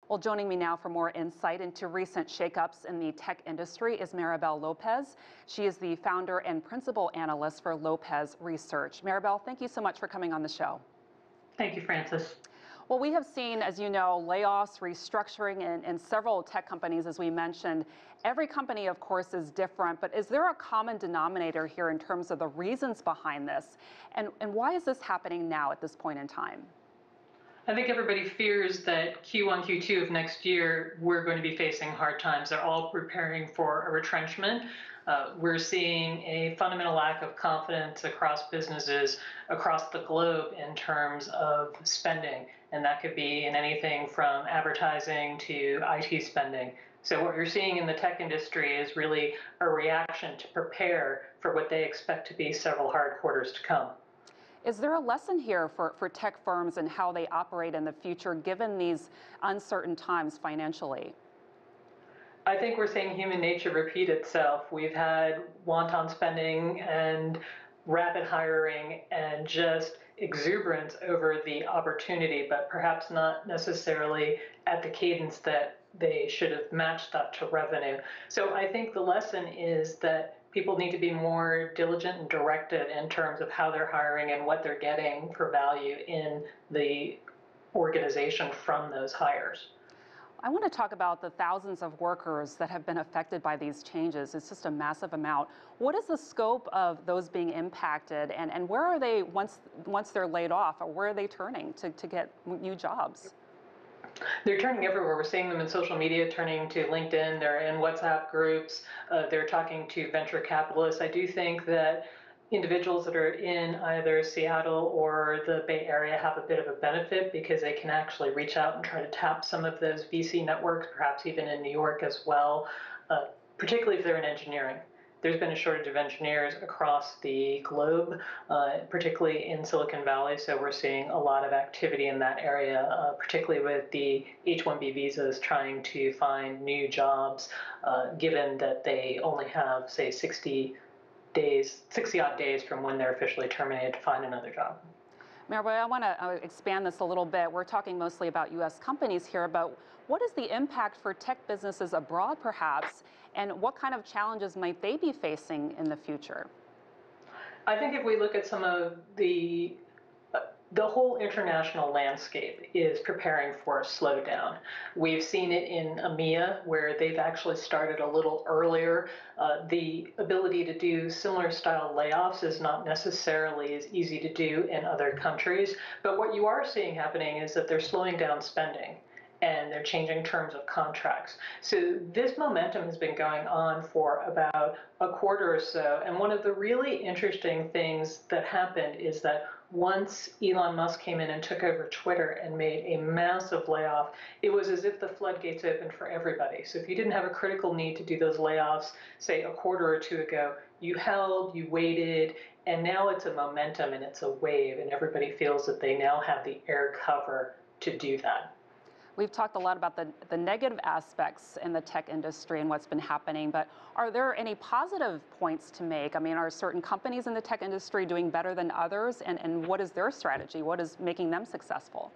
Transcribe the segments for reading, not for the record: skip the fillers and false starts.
Well, joining me now for more insight into recent shakeups in the tech industry is Maribel Lopez. She is the founder and principal analyst for Lopez Research. Maribel, thank you so much for coming on the show. Thank you, Francis. Well, we have seen, as you know, layoffs, restructuring in several tech companies, as we mentioned. Every company, of course, is different, but is there a common denominator here in terms of the reasons behind this? And why is this happening now at this point in time? I think everybody fears that Q1, Q2 of next year, we're going to be facing hard times. They're all preparing for a retrenchment. We're seeing a fundamental lack of confidence across businesses across the globe in terms of spending. And that could be in anything from advertising to IT spending. So what you're seeing in the tech industry is really a reaction to prepare for what they expect to be several hard quarters to come. Is there a lesson here for tech firms and how they operate in the future, given these uncertain times financially? I think we're seeing human nature repeat itself. We've had wanton spending and rapid hiring and just exuberance over the opportunity, but perhaps not necessarily at the cadence that they should have matched that to revenue. So I think the lesson is that people need to be more diligent and directed in terms of how they're hiring and what they're getting for value in the organization from those hires. I want to talk about the thousands of workers that have been affected by these changes. It's just a massive amount. What is the scope of those being impacted, and where are they once they're laid off, or where are they turning to get new jobs? They're turning everywhere. We're seeing them in social media, turning to LinkedIn. They're in WhatsApp groups. They're talking to venture capitalists. I do think that individuals that are in either Seattle or the Bay Area have a bit of a benefit because they can actually reach out and try to tap some of those VC networks, perhaps even in New York as well, particularly if they're in engineering. There's been a shortage of engineers across the globe, particularly in Silicon Valley, so we're seeing a lot of activity in that area, particularly with the H-1B visas trying to find new jobs, given that they only have, say, 60-odd days from when they're officially terminated to find another job. Maribel, I want to expand this a little bit. We're talking mostly about U.S. companies here, but what is the impact for tech businesses abroad, perhaps, and what kind of challenges might they be facing in the future? I think if we look at some of the whole international landscape is preparing for a slowdown. We've seen it in EMEA, where they've actually started a little earlier. The ability to do similar style layoffs is not necessarily as easy to do in other countries, but what you are seeing happening is that they're slowing down spending and they're changing terms of contracts. So this momentum has been going on for about a quarter or so, and one of the really interesting things that happened is that once Elon Musk came in and took over Twitter and made a massive layoff, it was as if the floodgates opened for everybody. So if you didn't have a critical need to do those layoffs, say a quarter or two ago, you held, you waited, and now it's a momentum and it's a wave, and everybody feels that they now have the air cover to do that. We've talked a lot about the negative aspects in the tech industry and what's been happening, but are there any positive points to make? I mean, are certain companies in the tech industry doing better than others, and what is their strategy? What is making them successful?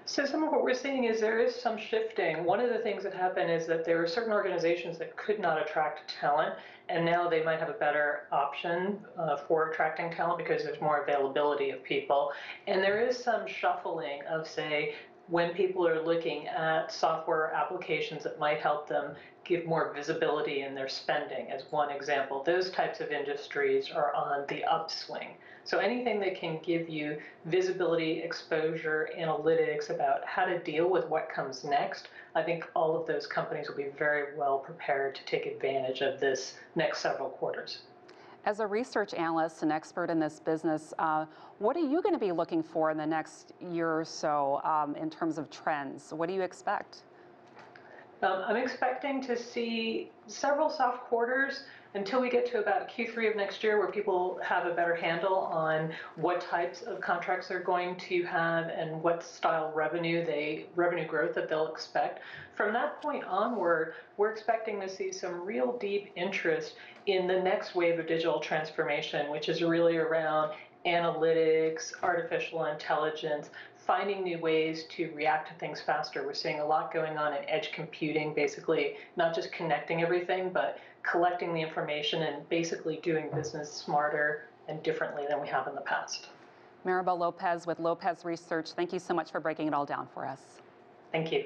So some of what we're seeing is there is some shifting. One of the things that happened is that there were certain organizations that could not attract talent, and now they might have a better option for attracting talent because there's more availability of people. And there is some shuffling of, say, when people are looking at software applications that might help them give more visibility in their spending, as one example. Those types of industries are on the upswing. So anything that can give you visibility, exposure, analytics about how to deal with what comes next, I think all of those companies will be very well prepared to take advantage of this next several quarters. As a research analyst and expert in this business, what are you going to be looking for in the next year or so in terms of trends? What do you expect? I'm expecting to see several soft quarters until we get to about Q3 of next year, where people have a better handle on what types of contracts they're going to have and what style revenue growth that they'll expect. From that point onward, we're expecting to see some real deep interest in the next wave of digital transformation, which is really around analytics, artificial intelligence, finding new ways to react to things faster. We're seeing a lot going on in edge computing, basically not just connecting everything, but collecting the information and basically doing business smarter and differently than we have in the past. Maribel Lopez with Lopez Research, thank you so much for breaking it all down for us. Thank you.